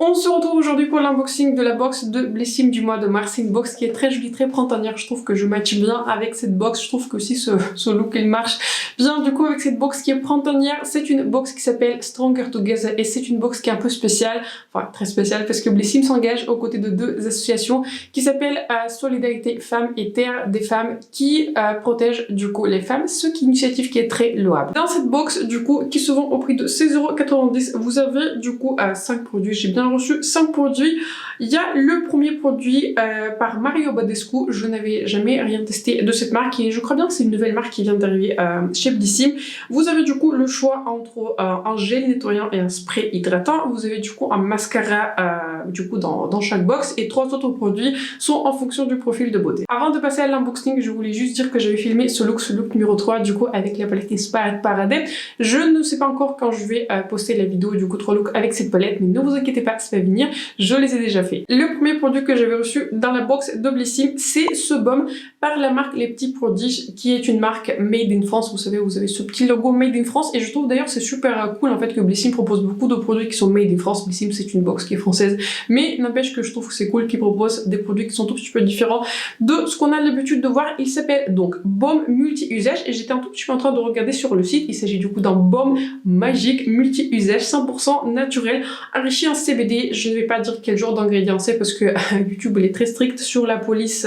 On se retrouve aujourd'hui pour l'unboxing de la box de Blissim du mois de mars. C'est une box qui est très jolie, très printanière. Je trouve que je match bien avec cette box. Je trouve que aussi ce look il marche bien du coup avec cette box qui est printanière. C'est une box qui s'appelle Stronger Together et c'est une box qui est un peu spéciale, enfin très spéciale parce que Blissim s'engage aux côtés de deux associations qui s'appellent Solidarité Femmes et Terre des Femmes qui protègent du coup les femmes, ce qui est une initiative qui est très louable. Dans cette box du coup qui se vend au prix de 16,90 €, vous avez du coup 5 produits. J'ai bien reçu 5 produits. Il y a le premier produit par Mario Badescu. Je n'avais jamais rien testé de cette marque et je crois bien que c'est une nouvelle marque qui vient d'arriver chez Blissim. Vous avez du coup le choix entre un gel nettoyant et un spray hydratant. Vous avez du coup un mascara du coup dans chaque box et 3 autres produits sont en fonction du profil de beauté. Avant de passer à l'unboxing, je voulais juste dire que j'avais filmé ce look numéro 3 du coup avec la palette Inspired Paradise. Je ne sais pas encore quand je vais poster la vidéo du coup 3 looks avec cette palette, mais ne vous inquiétez pas, ça va venir, je les ai déjà fait. Le premier produit que j'avais reçu dans la box de Blissim, c'est ce baume par la marque Les Petits Prodiges, qui est une marque made in France. Vous savez, vous avez ce petit logo made in France et je trouve d'ailleurs c'est super cool en fait que Blissim propose beaucoup de produits qui sont made in France. Blissim c'est une box qui est française, mais n'empêche que je trouve que c'est cool qu'ils proposent des produits qui sont tout petit peu différents de ce qu'on a l'habitude de voir. Il s'appelle donc baume multi-usage et j'étais un tout petit peu en train de regarder sur le site. Il s'agit du coup d'un baume magique multi-usage 100% naturel, enrichi en CBD. Je ne vais pas dire quel genre d'ingrédients c'est parce que YouTube il est très strict sur la police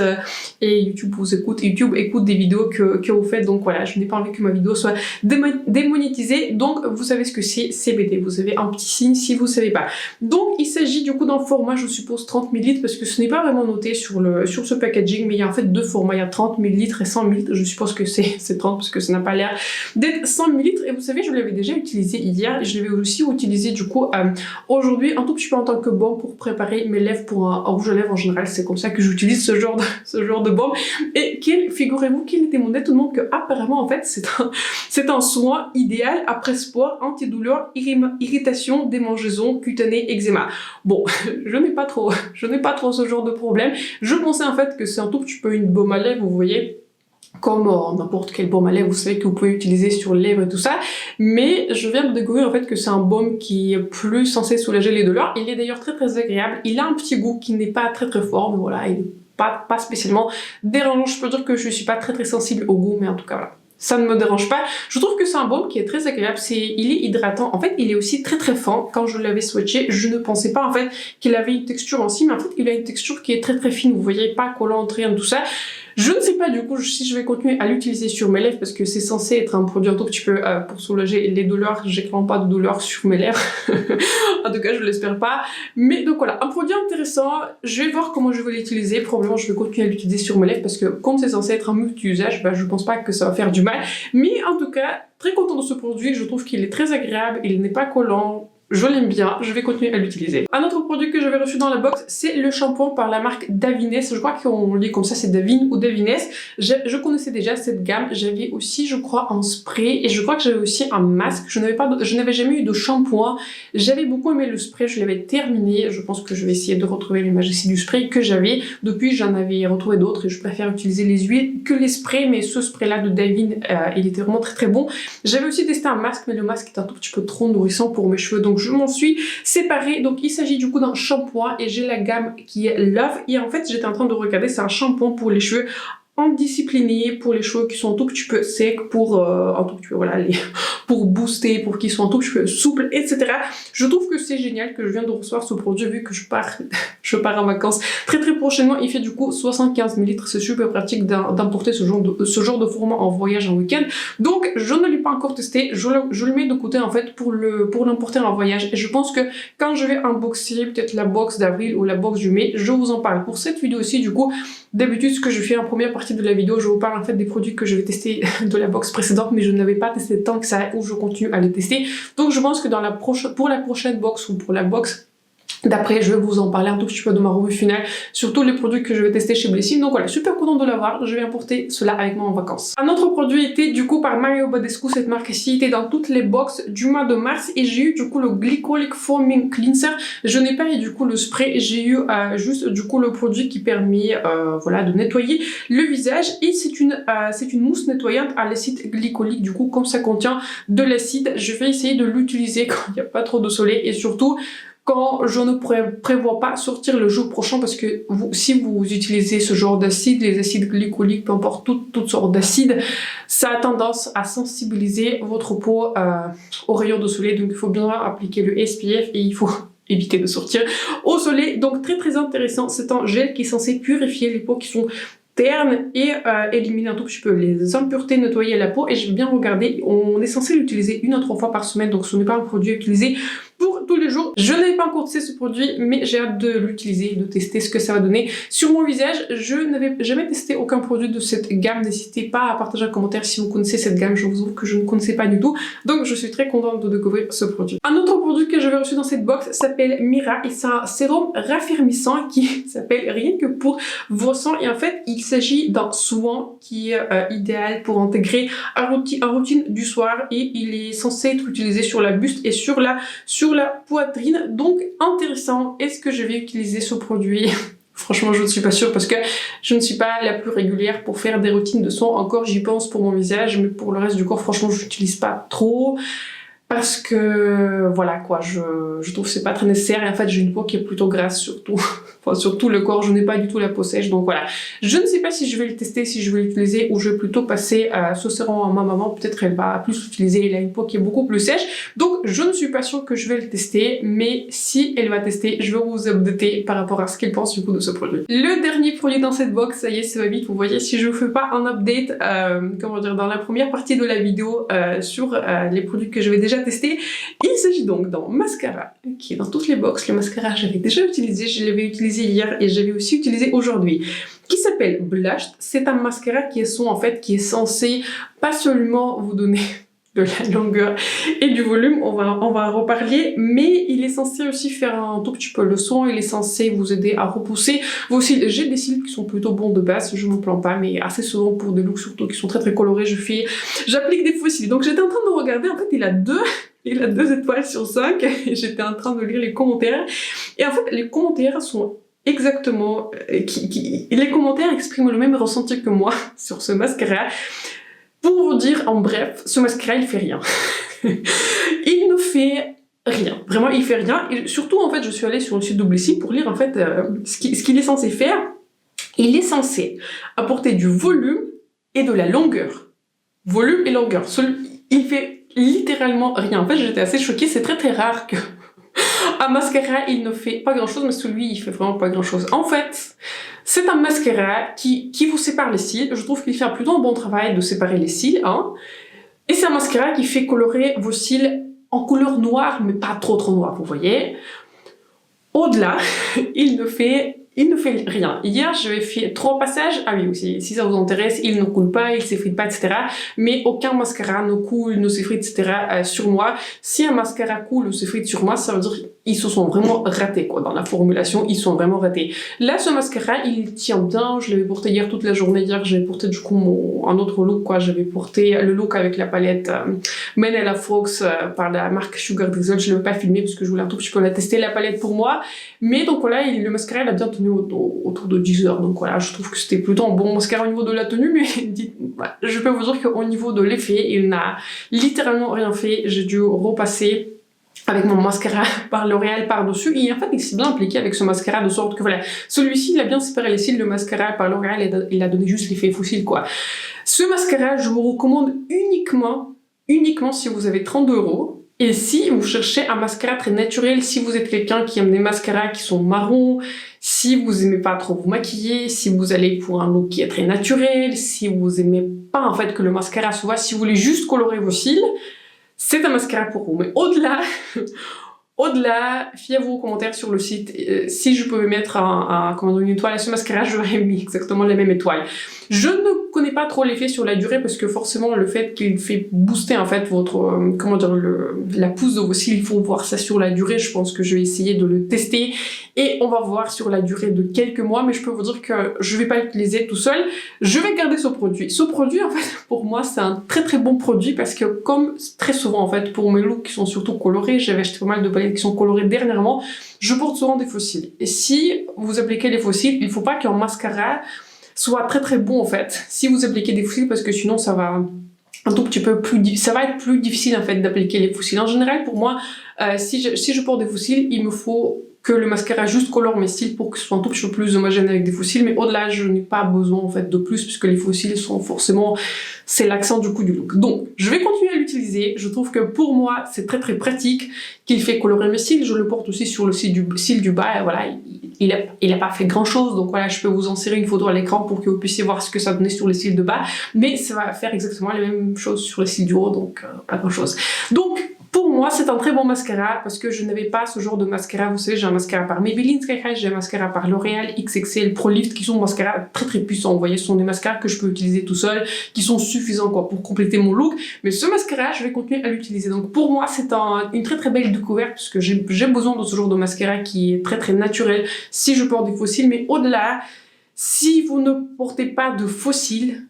et YouTube vous écoute, YouTube écoute des vidéos que vous faites, donc voilà, je n'ai pas envie que ma vidéo soit démonétisée, donc vous savez ce que c'est CBD, vous avez un petit signe si vous savez pas. Donc il s'agit du coup d'un format, je suppose 30 ml parce que ce n'est pas vraiment noté sur ce packaging, mais il y a en fait deux formats, il y a 30 ml et 100 ml, je suppose que c'est 30 parce que ça n'a pas l'air d'être 100 ml et vous savez je l'avais déjà utilisé hier et je l'avais aussi utilisé du coup aujourd'hui un tout petit peu en tant que baume pour préparer mes lèvres pour un rouge à lèvres en général. C'est comme ça que j'utilise ce genre de baume. Et figurez-vous qu'il était mon étonnement que apparemment en fait c'est un soin idéal après sport, antidouleur, irritation, démangeaison, cutanée, eczéma. Bon, je n'ai pas trop ce genre de problème. Je pensais en fait que c'est un tout petit peu une baume à lèvres, vous voyez, comme n'importe quel baume à lèvres, vous savez que vous pouvez utiliser sur les lèvres et tout ça, mais je viens de découvrir en fait que c'est un baume qui est plus censé soulager les douleurs. Il est d'ailleurs très agréable, il a un petit goût qui n'est pas très fort, mais voilà, il n'est pas spécialement dérangeant. Je peux dire que je suis pas très sensible au goût, mais en tout cas voilà, ça ne me dérange pas. Je trouve que c'est un baume qui est très agréable, il est hydratant, en fait il est aussi très fin. Quand je l'avais swatché, je ne pensais pas en fait qu'il avait une texture en si, mais en fait il a une texture qui est très fine, vous voyez, pas collante, rien de tout ça. Je ne sais pas du coup si je vais continuer à l'utiliser sur mes lèvres parce que c'est censé être un produit un tout petit peu pour soulager les douleurs. J'ai clairement pas de douleur sur mes lèvres. En tout cas, je l'espère pas. Mais donc voilà, un produit intéressant. Je vais voir comment je vais l'utiliser. Probablement, je vais continuer à l'utiliser sur mes lèvres parce que comme c'est censé être un multi-usage, je pense pas que ça va faire du mal. Mais en tout cas, très content de ce produit. Je trouve qu'il est très agréable. Il n'est pas collant. Je l'aime bien, je vais continuer à l'utiliser. Un autre produit que j'avais reçu dans la box, c'est le shampoing par la marque Davines. Je crois qu'on lit comme ça, c'est Davines ou Davines. Je connaissais déjà cette gamme. J'avais aussi, je crois, un spray et je crois que j'avais aussi un masque. Je n'avais jamais eu de shampoing. J'avais beaucoup aimé le spray, je l'avais terminé. Je pense que je vais essayer de retrouver l'image ici du spray que j'avais. Depuis, j'en avais retrouvé d'autres et je préfère utiliser les huiles que les sprays, mais ce spray-là de Davines, il était vraiment très bon. J'avais aussi testé un masque, mais le masque est un tout petit peu trop nourrissant pour mes cheveux, donc je m'en suis séparée. Donc il s'agit du coup d'un shampoing et j'ai la gamme qui est Love et en fait j'étais en train de regarder, c'est un shampoing pour les cheveux indisciplinés, pour les cheveux qui sont un tout petit peu secs, pour un tout petit peu voilà pour booster, pour qu'ils soient un tout petit peu souples, etc. Je trouve que c'est génial que je viens de recevoir ce produit vu que je pars en vacances très prochainement. Il fait du coup 75 ml, c'est super pratique d'importer ce genre de format en voyage en week-end. Donc je ne l'ai pas encore testé, je le mets de côté en fait pour l'importer en voyage et je pense que quand je vais unboxer peut-être la box d'avril ou la box du mai, je vous en parle. Pour cette vidéo aussi du coup, d'habitude ce que je fais en première partie de la vidéo, je vous parle en fait des produits que je vais tester de la box précédente, mais je n'avais pas testé tant que ça, ou je continue à les tester. Donc je pense que pour la prochaine box ou pour la box d'après, je vais vous en parler un tout petit peu de ma revue finale sur tous les produits que je vais tester chez Blissim. Donc voilà, super content de l'avoir. Je vais importer cela avec moi en vacances. Un autre produit était du coup par Mario Badescu. Cette marque-ci était dans toutes les box du mois de mars et j'ai eu du coup le Glycolic Foaming Cleanser. Je n'ai pas eu du coup le spray, j'ai eu juste du coup le produit qui permet voilà de nettoyer le visage et c'est une mousse nettoyante à l'acide glycolique. Du coup, comme ça contient de l'acide, je vais essayer de l'utiliser quand il n'y a pas trop de soleil et surtout quand je ne prévois pas sortir le jour prochain parce que si vous utilisez ce genre d'acide, les acides glycoliques, peu importe, toutes sortes d'acides, ça a tendance à sensibiliser votre peau aux rayons de soleil. Donc il faut bien appliquer le SPF et il faut éviter de sortir au soleil. Donc très intéressant, c'est un gel qui est censé purifier les peaux qui sont ternes et éliminer un tout petit peu les impuretés, nettoyer la peau. Et je vais bien regarder, on est censé l'utiliser 1 à 3 fois par semaine, donc ce n'est pas un produit à utiliser pour tous les jours. Je n'avais pas encore testé ce produit, mais j'ai hâte de l'utiliser, de tester ce que ça va donner sur mon visage. Je n'avais jamais testé aucun produit de cette gamme. N'hésitez pas à partager un commentaire si vous connaissez cette gamme. Je vous avoue que je ne connaissais pas du tout, donc je suis très contente de découvrir ce produit. Un autre produit que j'avais reçu dans cette box s'appelle Mira et c'est un sérum raffermissant qui s'appelle Rien que pour vos sangs. Et en fait, il s'agit d'un soin qui est idéal pour intégrer en routine du soir et il est censé être utilisé sur la buste et sur la poitrine. Donc intéressant. Est-ce que je vais utiliser ce produit? Franchement, je ne suis pas sûre parce que je ne suis pas la plus régulière pour faire des routines de soins. Encore, j'y pense pour mon visage, mais pour le reste du corps, franchement, je l'utilise pas trop. Parce que, voilà quoi, je trouve que c'est pas très nécessaire et en fait j'ai une peau qui est plutôt grasse surtout, enfin surtout le corps, je n'ai pas du tout la peau sèche donc voilà. Je ne sais pas si je vais le tester, si je vais l'utiliser ou je vais plutôt passer ce sérum à ma maman, peut-être elle va plus l'utiliser, elle a une peau qui est beaucoup plus sèche. Donc je ne suis pas sûre que je vais le tester, mais si elle va tester, je vais vous updater par rapport à ce qu'elle pense du coup de ce produit. Le dernier produit dans cette box, ça y est, ça va vite, vous voyez, si je vous fais pas un update, comment dire, dans la première partie de la vidéo sur les produits que je vais déjà tester. Il s'agit donc d'un mascara qui est dans toutes les box. Le mascara, j'avais déjà utilisé, je l'avais utilisé hier et j'avais aussi utilisé aujourd'hui, qui s'appelle Blushed. C'est un mascara qui est censé pas seulement vous donner de la longueur et du volume, on va en reparler, mais il est censé aussi faire un tout petit peu le son, il est censé vous aider à repousser vos cils. J'ai des cils qui sont plutôt bons de base, je ne me plains pas, mais assez souvent pour des looks surtout qui sont très colorés, j'applique des faux cils. Donc j'étais en train de regarder, en fait il a 2 étoiles sur 5 et j'étais en train de lire les commentaires et en fait les commentaires sont exactement les commentaires expriment le même ressenti que moi sur ce mascara. Pour vous dire en bref, ce mascara il fait rien. Il ne fait rien, vraiment il fait rien. Et surtout en fait je suis allée sur le site de Blécim pour lire en fait ce qu'il est censé faire. Il est censé apporter du volume et de la longueur. Volume et longueur. Il fait littéralement rien. En fait j'étais assez choquée, c'est très rare que un mascara il ne fait pas grand chose, mais celui il fait vraiment pas grand chose. En fait c'est un mascara qui vous sépare les cils. Je trouve qu'il fait plutôt un bon travail de séparer les cils, hein. Et c'est un mascara qui fait colorer vos cils en couleur noire, mais pas trop noire, vous voyez. Au-delà, il ne fait rien. Hier, j'avais fait 3 passages. Ah oui, aussi, si ça vous intéresse, il ne coule pas, il s'effrite pas, etc. Mais aucun mascara ne coule, ne s'effrite, etc. sur moi. Si un mascara coule ou s'effrite sur moi, ça veut dire qu'ils se sont vraiment ratés, quoi. Dans la formulation, ils sont vraiment ratés. Là, ce mascara, il tient bien. Je l'avais porté hier toute la journée. Hier, j'avais porté du coup un autre look, quoi. J'avais porté le look avec la palette Manella Fox par la marque Sugar Drizzle. Je l'avais pas filmé parce que je voulais un tout petit peu la tester, la palette pour moi. Mais donc voilà, le mascara, il a bien tenu autour de 10 heures. Donc voilà, je trouve que c'était plutôt un bon mascara au niveau de la tenue, mais je peux vous dire qu'au niveau de l'effet, il n'a littéralement rien fait. J'ai dû repasser avec mon mascara par L'Oréal par-dessus. Et en fait, il s'est bien appliqué avec ce mascara de sorte que voilà, celui-ci, il a bien séparé les cils. Le mascara par L'Oréal, il a donné juste l'effet fossile, quoi. Ce mascara, je vous recommande uniquement si vous avez 30 €. Et si vous cherchez un mascara très naturel, si vous êtes quelqu'un qui aime des mascaras qui sont marrons, si vous aimez pas trop vous maquiller, si vous allez pour un look qui est très naturel, si vous aimez pas en fait que le mascara se voit, si vous voulez juste colorer vos cils, c'est un mascara pour vous. Mais au-delà, fiez-vous aux commentaires sur le site. Si je pouvais mettre une étoile à ce mascara, j'aurais mis exactement la même étoile. Je ne connais pas trop l'effet sur la durée parce que forcément le fait qu'il fait booster en fait votre la pousse de vos cils, il faut voir ça sur la durée. Je pense que je vais essayer de le tester et on va voir sur la durée de quelques mois, mais je peux vous dire que je vais pas l'utiliser tout seul. Je vais garder ce produit. Ce produit en fait pour moi c'est un très bon produit parce que comme très souvent en fait pour mes looks qui sont surtout colorés, j'avais acheté pas mal de palettes qui sont colorées dernièrement, je porte souvent des faux cils. Et si vous appliquez les faux cils, il faut pas qu'un mascara soit très bon en fait si vous appliquez des faux cils parce que sinon ça va un tout petit peu plus, ça va être plus difficile en fait d'appliquer les faux cils. En général, pour moi, si je porte des faux cils, il me faut que le mascara juste colore mes cils pour que ce soit un tout petit peu plus homogène avec des faux cils, mais au-delà, je n'ai pas besoin en fait de plus puisque les faux cils sont forcément, c'est l'accent du coup du look. Donc, je vais continuer à l'utiliser. Je trouve que pour moi, c'est très très pratique qu'il fait colorer mes cils. Je le porte aussi sur le cil du bas et voilà, il a pas fait grand chose, donc voilà, je peux vous insérer une photo à l'écran pour que vous puissiez voir ce que ça donnait sur les cils de bas, mais ça va faire exactement les mêmes choses sur les cils du haut, donc pas grand chose. Donc, pour moi, c'est un très bon mascara parce que je n'avais pas ce genre de mascara. Vous savez, j'ai un mascara par Maybelline Sky High, j'ai un mascara par L'Oréal XXL Pro Lift qui sont des mascaras très très puissants. Vous voyez, ce sont des mascaras que je peux utiliser tout seul, qui sont suffisants quoi pour compléter mon look. Mais ce mascara, je vais continuer à l'utiliser. Donc pour moi, c'est une très très belle découverte parce que j'ai besoin de ce genre de mascara qui est très très naturel si je porte des faux cils. Mais au-delà, si vous ne portez pas de faux cils,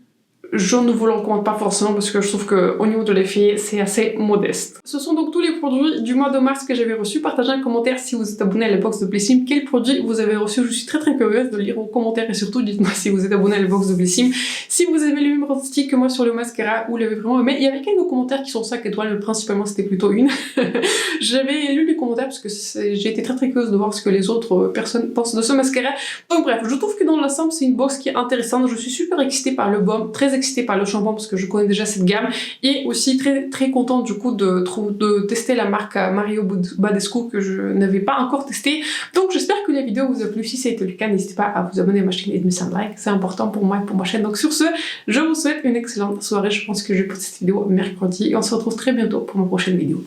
je ne vous le recommande pas forcément parce que je trouve qu'au niveau de l'effet, c'est assez modeste. Ce sont donc tous les produits du mois de mars que j'avais reçus. Partagez un commentaire si vous êtes abonné à la box de Blissim. Quel produit vous avez reçu? Je suis très très curieuse de lire vos commentaires et surtout dites-moi si vous êtes abonné à la box de Blissim. Si vous avez les mêmes pronostics que moi sur le mascara ou l'avez vraiment aimé. Il y avait quelques commentaires qui sont 5 étoiles, mais principalement c'était plutôt une. J'avais lu les commentaires parce que j'ai été très très curieuse de voir ce que les autres personnes pensent de ce mascara. Donc bref, je trouve que dans l'ensemble c'est une box qui est intéressante. Je suis super excitée par le baume, très excitée par le shampoing parce que je connais déjà cette gamme et aussi très très contente du coup de tester la marque Mario Badescu que je n'avais pas encore testé. Donc j'espère que la vidéo vous a plu. Si ça a été le cas, n'hésitez pas à vous abonner à ma chaîne et de me faire un like, c'est important pour moi et pour ma chaîne. Donc sur ce, je vous souhaite une excellente soirée. Je pense que je poste cette vidéo mercredi et on se retrouve très bientôt pour ma prochaine vidéo.